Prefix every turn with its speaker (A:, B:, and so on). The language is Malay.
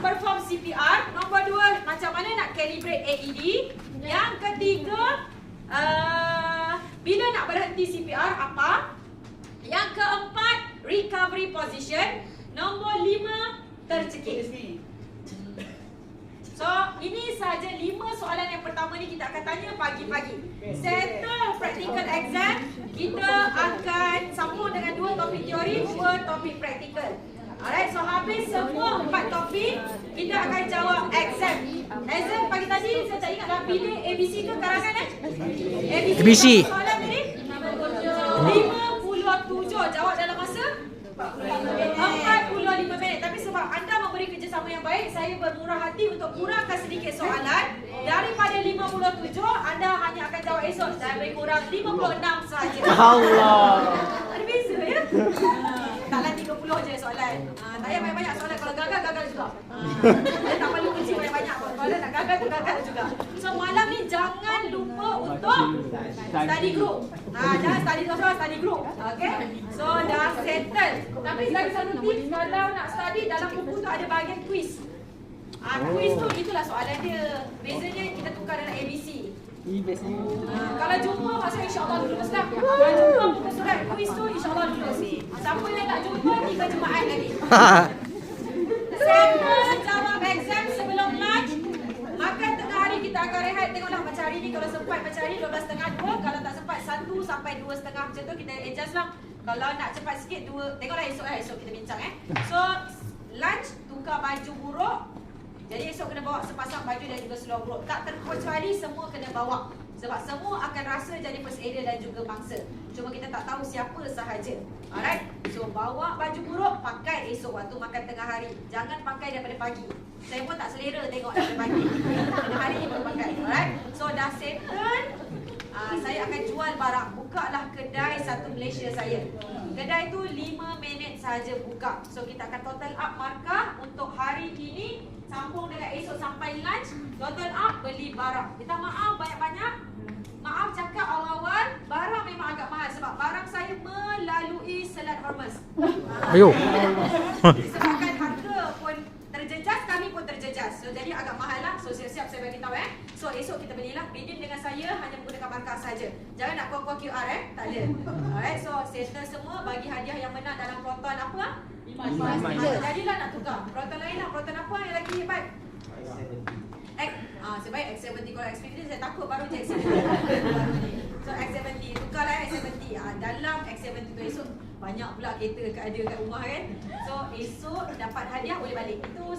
A: perform CPR. Nombor 2, macam mana nak calibrate AED. Yang ketiga, bila nak berhenti CPR apa. Yang keempat, recovery position. Nombor 5, tercekik. So, ini sahaja 5 soalan yang pertama ni kita akan tanya pagi-pagi. Settle practical exam, kita akan sambung dengan 2 topik teori, 2 topik praktikal. Alright, so habis semua 4 topik, kita akan jawab exam. Exam pagi tadi saya tak ingat dah pilih ABC ke karangan ABC. Soalan tadi 57, jawab dalam masa 45 minit. Tapi sebab anda memberi kerjasama yang baik, saya bermurah hati untuk kurangkan sedikit soalan. Daripada 57, anda hanya akan jawab esok. Saya beri kurang 56 sahaja.
B: Allah.
A: Ada beza ya? Taklah 30 je soalan. Tak payah banyak-banyak soalan. Kalau gagal juga. Tak perlu kerja banyak-banyak. Kalau nak gagal tu gagal juga. So malam ni jangan lupa untuk study group. Jangan study seorang, study group. Okay? So dah settle. Tapi lagi satu tips, kalau nak study dalam buku tu ada bahagian quiz. Quiz tu itulah soalan dia. Bezanya kita tukar dalam ABC. Kalau jumpa maksudnya insyaAllah lulus lah. Kalau jumpa buku surat quiz tu insyaAllah lulus. Siapa yang tak jumpa, 3 jemaat lagi. Settle jawab exam sebelum lunch. Makan tengah hari kita akan rehat. Tengoklah macam hari ni, kalau sempat macam hari 12.30, 2. Kalau tak sempat 1 sampai 2.30 macam tu kita adjust lah. Kalau nak cepat sikit 2. Tengoklah esok kita bincang So lunch tukar baju buruk. Jadi esok kena bawa sepasang baju dan juga seluar buruk. Tak terkecuali semua kena bawa. Sebab semua akan rasa jadi first aider dan juga mangsa. Cuma kita tak tahu siapa sahaja. Alright. So bawa baju buruk, pakai esok waktu makan tengah hari. Jangan pakai daripada pagi. Saya pun tak selera tengok daripada pagi. Tengah hari ni baru pakai. Alright. So dah settle. Saya akan jual barang. Bukalah kedai satu Malaysia saya. Kedai tu 5 minit sahaja buka. So kita akan total up markah untuk hari ini. Sambung dengan esok sampai lunch. Total up beli barang. Minta maaf banyak-banyak. Maaf cakap awal-awal, barang memang agak mahal sebab barang saya melalui Selat Hormuz. Disebabkan harga pun terjejas, kami pun terjejas. So jadi agak mahal lah. So siap-siap saya bagi tahu So esok kita belilah. Redeem dengan saya hanya menggunakan markah saja. Jangan nak kuah-kuah QR Tak ada. Alright, so settle semua, bagi hadiah yang menang dalam proton apa? Jadilah nak tukar. Proton lain lah. Proton apa yang lagi hebat? Sebaik X70. Kalau X50 saya takut baru je X70. So X70, tukarlah X70. Dalam X70 tu esok banyak pula kereta ada kat rumah kan. So esok dapat hadiah boleh balik. Itu